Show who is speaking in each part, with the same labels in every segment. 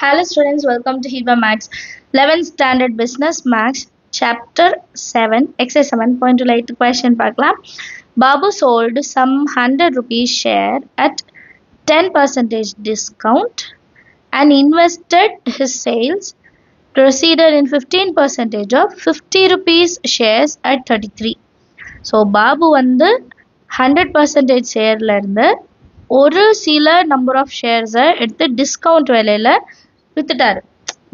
Speaker 1: Hello students, welcome to Hiba Max 11th Standard Business Max Chapter 7 Exercise 7.28 question பார்க்கலாம். Babu sold some 100 rupees share at 10% discount and invested his sales proceeded in 15% of 50 rupees shares at 33. So Babu வந்து 100% ஷேர்ல இருந்து ஒரு சில number of ஷேர்ஸை எடுத்து discount விலையில வித்துட்டாரு.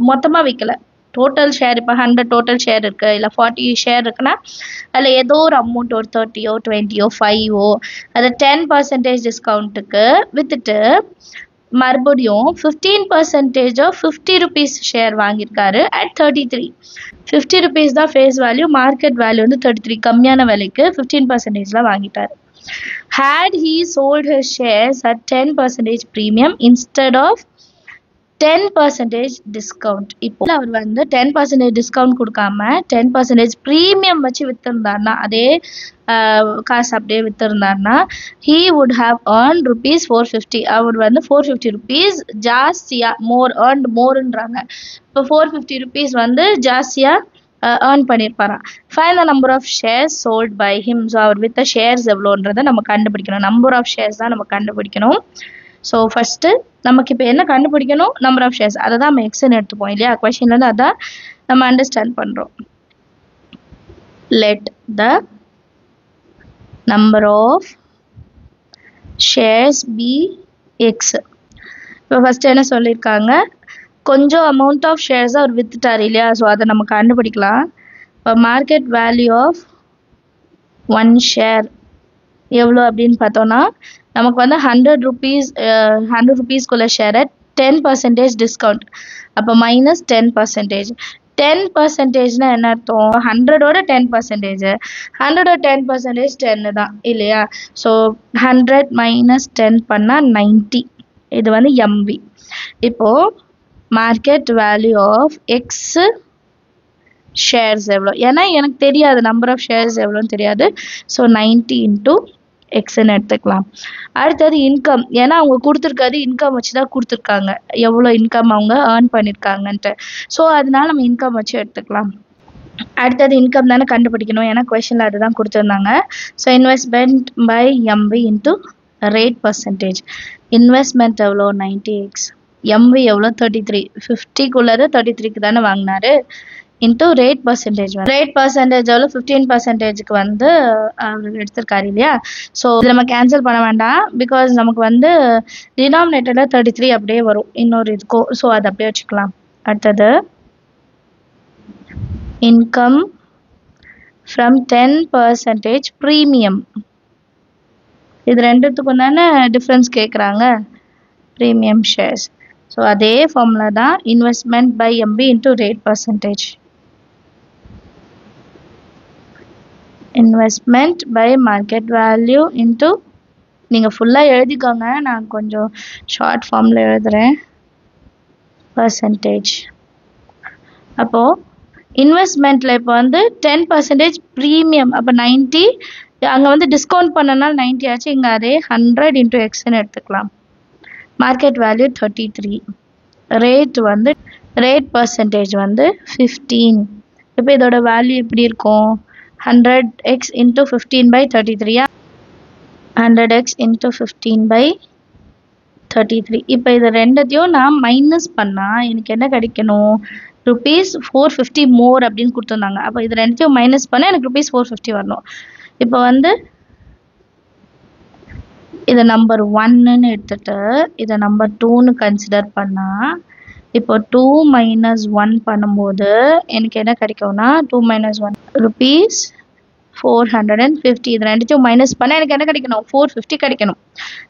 Speaker 1: மொத்தமா விற்கல. Total share இப்போ 100 total share இருக்கு, இல்லை 40 ஷேர் இருக்குன்னா அதில் ஏதோ ஒரு அமௌண்ட் ஒரு 30 20 5 அதை 10% டிஸ்கவுண்ட்டுக்கு வித்துட்டு மறுபடியும் 15% ஆஃப் 50 ருபீஸ் ஷேர் வாங்கியிருக்காரு அட் 33. 50 ருபீஸ் தான் ஃபேஸ் வேல்யூ, மார்க்கெட் வேல்யூ வந்து 33, கம்மியான விலைக்கு 15%ல வாங்கிட்டாரு. Had he sold his shares at 10% premium instead of 10% discount, இப்போ அவர் வந்து 10% டிஸ்கவுண்ட் கொடுக்காம 10% ப்ரீமியம் வச்சு வித்திருந்தாருன்னா, அதே காசு அப்படியே வித்திருந்தாருன்னா, he would have earned rupees 450. அவர் வந்து 450 rupees ஜாஸ்தியா earned moreன்றாங்க. இப்போ 450 rupees வந்து ஜாஸ்தியா ஏர்ன் பண்ணியிருப்பாராம். Find the number of shares sold by him. So அவர் வித்த ஷேர்ஸ் எவ்வளோன்றதை நம்ம கண்டுபிடிக்கணும். நம்பர் ஆஃப் ஷேர்ஸ் தான் நம்ம கண்டுபிடிக்கணும். ஸோ ஃபர்ஸ்ட்டு நமக்கு இப்போ என்ன கண்டுபிடிக்கணும்? Number of shares. அதை தான் நம்ம எக்ஸ்ன்னு எடுத்துப்போம் இல்லையா? கொஸ்டின்லேருந்து அதான் நம்ம அண்டர்ஸ்டாண்ட் பண்ணுறோம். Let the number of shares be X. இப்போ ஃபர்ஸ்ட் என்ன சொல்லியிருக்காங்க? கொஞ்சம் அமௌண்ட் ஆஃப் ஷேர்ஸ் அவர் வித்துட்டார் இல்லையா? ஸோ அதை நம்ம கண்டுபிடிக்கலாம். இப்போ market value of one share எவ்வளோ அப்படின்னு பார்த்தோன்னா, நமக்கு வந்து 100 ருபீஸ்க்குள்ள ஷேரை 10% டிஸ்கவுண்ட், அப்போ மைனஸ் 10%. 10%னா என்ன அர்த்தம்? 100ஓட 10%. 100ஓட 10% 10 தான் இல்லையா? ஸோ 100 மைனஸ் 10 பண்ணால் 90. இது வந்து எம்வி. இப்போது market value of X shares எவ்வளோ? ஏன்னா எனக்கு தெரியாது நம்பர் ஆஃப் ஷேர்ஸ் எவ்வளோன்னு தெரியாது. ஸோ 90 இன்ட்டு எக்ஸ்ன்னு எடுத்துக்கலாம். அடுத்தது இன்கம். ஏன்னா அவங்க கொடுத்துருக்காது இன்கம் வச்சு தான் கொடுத்துருக்காங்க, எவ்வளோ இன்கம் அவங்க ஏர்ன் பண்ணியிருக்காங்கன்ட்டு. ஸோ அதனால நம்ம இன்கம் வச்சு எடுத்துக்கலாம். அடுத்தது இன்கம் தானே கண்டுபிடிக்கணும், ஏன்னா கொஷனில் அதுதான் கொடுத்துருந்தாங்க. So investment by MV into rate percentage. Investment எவ்வளோ? 90x. எம்வி எவ்வளோ? 33. 50க்குள்ளது 33க்கு தானே வாங்கினாரு. Into rate percentage. Rate percentage எவ்வளோ? 15%க்கு வந்து அவர் எடுத்திருக்காரு இல்லையா? ஸோ இதில் நம்ம கேன்சல் பண்ண வேண்டாம், பிகாஸ் நமக்கு வந்து டினாமினேட்டரில் 33 அப்படியே வரும் இன்னொரு இதுக்கும். ஸோ அதை அப்படியே வச்சுக்கலாம். அடுத்தது இன்கம் ஃப்ரம் 10% ப்ரீமியம். இது ரெண்டுத்துக்கும் தானே டிஃப்ரென்ஸ் கேட்குறாங்க, ப்ரீமியம் ஷேர்ஸ். ஸோ அதே ஃபார்முலா தான், investment by MP into rate percentage. Investment by market value into, நீங்கள் ஃபுல்லாக எழுதிக்கோங்க, நான் கொஞ்சம் ஷார்ட் ஃபார்மில் எழுதுகிறேன், பர்சன்டேஜ். அப்போது இன்வெஸ்ட்மெண்ட்டில் இப்போ வந்து 10% ப்ரீமியம், அப்போ 90. அங்கே வந்து டிஸ்கவுண்ட் பண்ணனால 90 ஆச்சு. இங்கே அதே 100 இன்ட்டு எக்ஸ்ன்னு எடுத்துக்கலாம். Market value 33. ரேட் வந்து ரேட் பர்சன்டேஜ் வந்து 15. இப்போ இதோட வேல்யூ எப்படி இருக்கும்? 100x into 15/33. 100x into 15/33. இப்போ இது ரெண்டத்தையும் நான் மைனஸ் பண்ணால் எனக்கு என்ன கிடைக்கணும்? ருபீஸ் 450 மோர் அப்படின்னு கொடுத்துருந்தாங்க. அப்போ இது ரெண்டத்தையும் மைனஸ் பண்ணால் எனக்கு ருபீஸ் 450 வரணும். இப்போ வந்து இதை நம்பர் 1ன்னு எடுத்துட்டு இதை நம்பர் 2ன்னு கன்சிடர் பண்ணால், இப்போ 2 மைனஸ் 1 பண்ணும்போது எனக்கு என்ன கிடைக்கும்னா, 2 மைனஸ் 1 ருபீஸ் 450. இது ரெண்டுத்தையும் மைனஸ் பண்ணால் எனக்கு என்ன கிடைக்கணும்? 450 கிடைக்கணும்.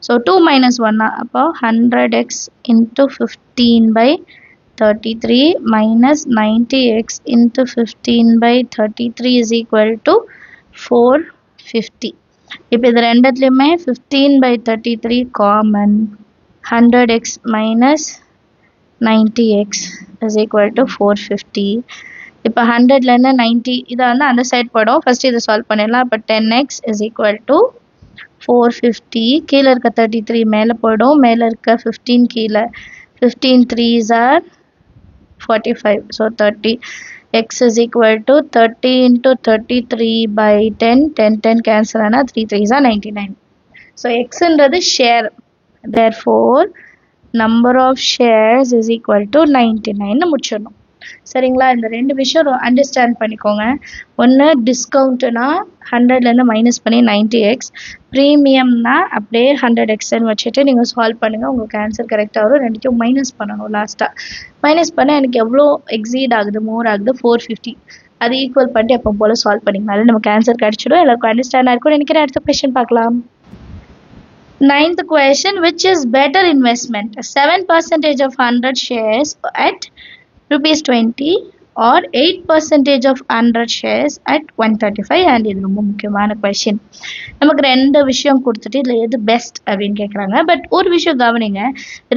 Speaker 1: ஸோ 2 மைனஸ் 1 அப்போ 100x into 15/33 minus 90x into 15/33 is equal to 450. இப்போ இது ரெண்டுத்துலேயுமே 15/33 common. 100x minus 90x is equal to 450. இப்போ 100லேருந்து 90 இதை வந்து அந்த சைட் போயிடும். ஃபர்ஸ்ட் இதை சால்வ் பண்ணிடலாம். இப்போ 10x இஸ் ஈக்குவல் டு 450. கீழே இருக்க 33 மேலே போயிடும், மேலே இருக்க 15 கீழே. 15 threes are 45. So 30. X is equal to 30 into 33 by 10. 10 cancel ana 3 threes are 99. So X என்றது share. Therefore, number of shares is equal to 99 முடிச்சிடணும். சரிங்களா? இந்த ரெண்டு விஷயம் அண்டர்ஸ்டாண்ட் பண்ணிக்கோங்க. ஒன்று டிஸ்கவுண்ட்னா 100லேருந்து மைனஸ் பண்ணி 90x, ப்ரீமியம்னா அப்படியே 100xன்னு வச்சுட்டு நீங்கள் சால்வ் பண்ணுங்கள். உங்களுக்கு ஆன்சர் கரெக்டாக வரும். ரெண்டுத்தையும் மைனஸ் பண்ணணும். லாஸ்ட்டாக மைனஸ் பண்ணால் எனக்கு எவ்வளோ எக்ஸீட் ஆகுது, மோர் ஆகுது, 450. அது ஈக்குவல் பண்ணிட்டு எப்போ போல் சால்வ் பண்ணிங்கனால நமக்கு ஆன்சர் கிடச்சிடும். எல்லாருக்கும் அண்டர்ஸ்டாண்டாக இருக்கும்னு நினைக்கிறேன். அடுத்த கொஸ்டின் பார்க்கலாம். 9th question, which is better investment? 7% of 100 shares at rupees 20 or 8% of 100 shares at 135? And இது ரொம்ப முக்கியமான question. நமக்கு ரெண்டு விஷயம் கொடுத்துட்டு இதில் எது பெஸ்ட் அப்படின்னு கேட்குறாங்க. பட் ஒரு விஷயம் கவனிங்க,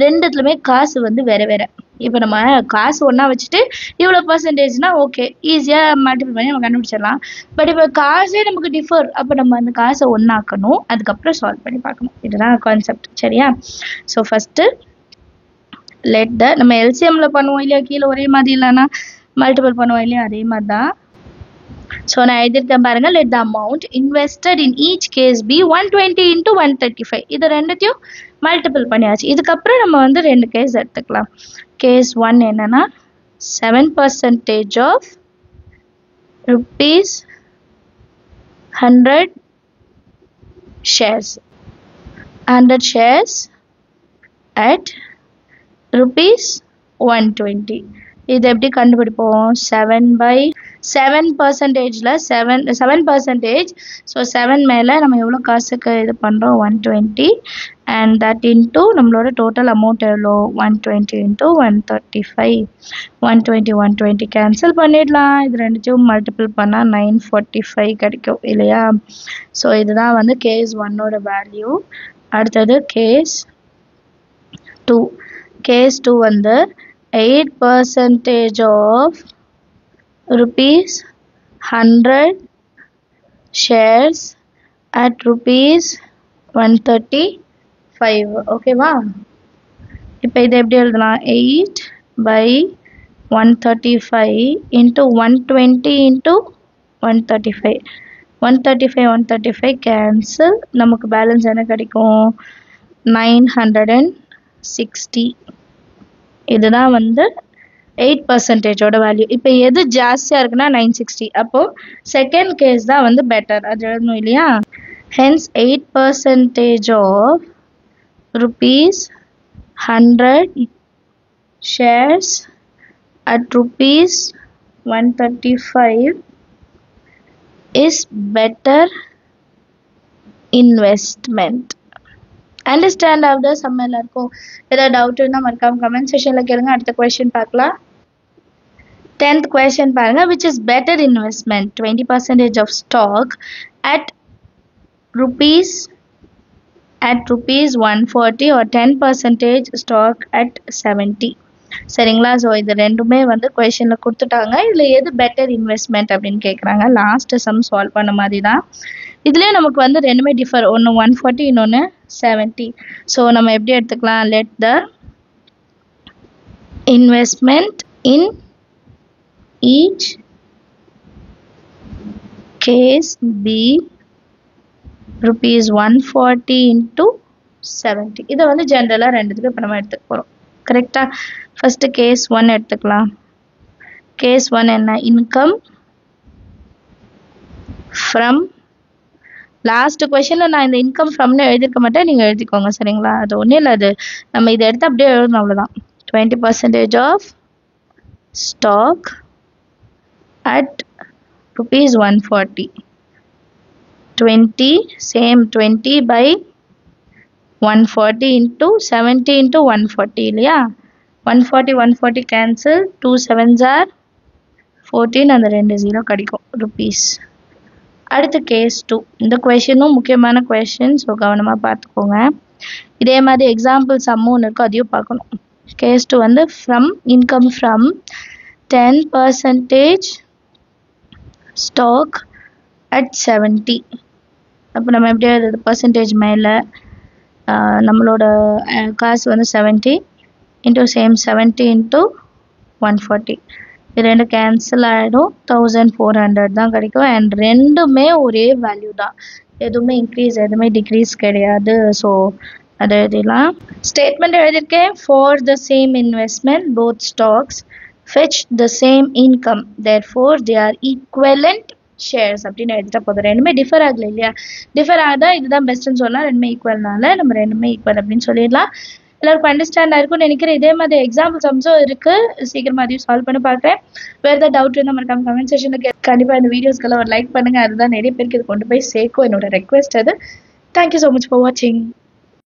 Speaker 1: ரெண்டுத்துலையுமே காசு வந்து வேற வேற. இப்போ நம்ம காசு ஒன்றா வச்சுட்டு இவ்வளோ பர்சன்டேஜ்னா ஓகே, ஈஸியாக மல்டிபிள் பண்ணி நம்ம கண்டுபிடிச்சிடலாம். பட் இப்போ காசே நமக்கு டிஃபர், அப்போ நம்ம அந்த காசை ஒன்றாக்கணும், அதுக்கப்புறம் சால்வ் பண்ணி பார்க்கணும். இதுதான் கான்செப்ட். சரியா? ஸோ ஃபஸ்ட்டு லெட் த, நம்ம எல்சிஎம்ல பண்ணுவோம் இல்லையா, கீழே ஒரே மாதிரி இல்லைன்னா மல்டிபிள் பண்ணுவோம் இல்லையா, அதே மாதிரி தான். ஸோ நான் எழுதியிருக்கேன் பாருங்க, let the amount invested in each case be 120 into 135. இது ரெண்டுத்தையும் மல்டிபிள் பண்ணியாச்சு. இதுக்கப்புறம் நம்ம வந்து ரெண்டு கேஸ் எடுத்துக்கலாம். கேஸ் 1 என்னன்னா 7% of rupees 100 shares. 100 shares at rupees 120. இது எப்படி கண்டுபிடிப்போம்? 7%ல 7%. ஸோ 7 மேலே நம்ம எவ்வளோ காசுக்கு இது பண்ணுறோம்? 120. அண்ட் தட் இன்ட்டு நம்மளோட டோட்டல் அமௌண்ட் எவ்வளோ? 120 into 135. 120 கேன்சல் பண்ணிடலாம். இது ரெண்டுத்தையும் மல்டிபிள் பண்ணால் 945 கிடைக்கும் இல்லையா? ஸோ இதுதான் வந்து கேஸ் 1ஓட வேல்யூ. அடுத்தது கேஸ் 2. கேஸ் 2 வந்து 8% of rupees 100 shares at rupees 135. ஓகேவா? இப்போ இதை எப்படி எழுதலாம்? 8/135 into 120 into 135. 135 கேன்சல். நமக்கு பேலன்ஸ் என்ன கிடைக்கும்? 960. இதுதான் வந்து 8%ஓட வேல்யூ. இப்போ எது ஜாஸ்தியாக இருக்குன்னா 960. அப்போது செகண்ட் கேஸ் தான் வந்து பெட்டர், அது எழுதணும் இல்லையா? Hence 8% of rupees 100 shares at rupees 135 is better investment. Understand ஆகுது? செம்ம எல்லாருக்கும். ஏதாவது டவுட் இருந்தால் மறக்காம கமெண்ட் செஷனில் கேளுங்க. அடுத்த கொஸ்டின் பார்க்கலாம். 10th question பாருங்க, which is better investment? 20% of stock at rupees 140 or 10% stock at 70. சரிங்களா? ஸோ இது ரெண்டுமே வந்து கொஷனில் கொடுத்துட்டாங்க. இதில் எது பெட்டர் இன்வெஸ்ட்மெண்ட் அப்படின்னு கேட்குறாங்க. லாஸ்ட் சம் சால்வ் பண்ண மாதிரி தான். இதுலேயே நமக்கு வந்து ரெண்டுமே டிஃபர். ஒன்று 140, இன்னொன்று 70. ஸோ நம்ம எப்படி எடுத்துக்கலாம்? Let the investment in each case be rupees 140 into 70. இதை வந்து ஜென்ரலாக ரெண்டுத்துக்கு இப்போ நம்ம எடுத்துக்க போகிறோம். கரெக்டாக? ஃபஸ்ட்டு கேஸ் 1 எடுத்துக்கலாம். கேஸ் 1 என்ன? Income from. லாஸ்ட் கொஷனில் நான் இந்த இன்கம் ஃப்ரம்னு எழுதிருக்க மாட்டேன், நீங்கள் எழுதிக்கோங்க. சரிங்களா? அது ஒன்றும் இல்லை, அது நம்ம இதை எடுத்து அப்படியே எழுதணும், அவ்வளோதான். 20% of stock at rupees 140. 20 same 20 by 140 into 70 into 140 இல்லையா? 140 cancel. 2 7s are 14 அந்த 2 0 கிடைக்கும் rupees. அடுத்த கேஸ் 2. இந்த கொஷனும் முக்கியமான கொஷின், ஸோ கவனமாக பார்த்துக்கோங்க. இதே மாதிரி எக்ஸாம்பிள் சம்மும் ஒன்று இருக்கும், அதையும் பார்க்கணும். கேஸ் 2 வந்து from income from 10% stock at 70. அப்போ நம்ம எப்படி எழுதுறது? பர்சன்டேஜ் மேலே நம்மளோட காசு வந்து 70 into same 70 into 140. இது ரெண்டு கேன்சல் ஆகிடும், 1400 தான் கிடைக்கும். அண்ட் ரெண்டுமே ஒரே வேல்யூ தான், எதுவுமே இன்க்ரீஸ் எதுவுமே டிக்ரீஸ் கிடையாது. ஸோ அதை எழுதிடலாம். ஸ்டேட்மெண்ட் எழுதியிருக்கேன். For the same investment both stocks fetch the same income, therefore they are equivalent shares அப்படின்னு எழுதிட்டா போதும். ரெண்டுமே டிஃபர் ஆகல இல்லையா, டிஃபர் ஆகுதா இதுதான் பெஸ்ட்னு சொன்னால் ரெண்டுமே ஈக்குவல்னால நம்ம ரெண்டுமே ஈக்குவல் அப்படின்னு சொல்லிடலாம். எல்லாருக்கும் அண்டர்ஸ்டாண்ட் ஆயிருக்கும்னு நினைக்கிறேன். இதே மாதிரி எக்ஸாம்பிள் சம்ஸும் இருக்கு, சீக்கிரமா அதையும் சால்வ் பண்ணி பார்க்குறேன். வேறு ஏதாவது டவுட் இருந்தால் மறக்காம கமெண்ட் செக்ஷனுக்கு கண்டிப்பாக இந்த வீடியோஸ்க்கெல்லாம் ஒரு லைக் பண்ணுங்க, அதுதான் நிறைய பேருக்கு இது கொண்டு போய் சேர்க்கும், என்னோட ரெக்வெஸ்ட் அது. தேங்க்யூ ஸோ மச் ஃபார் வாட்சிங்.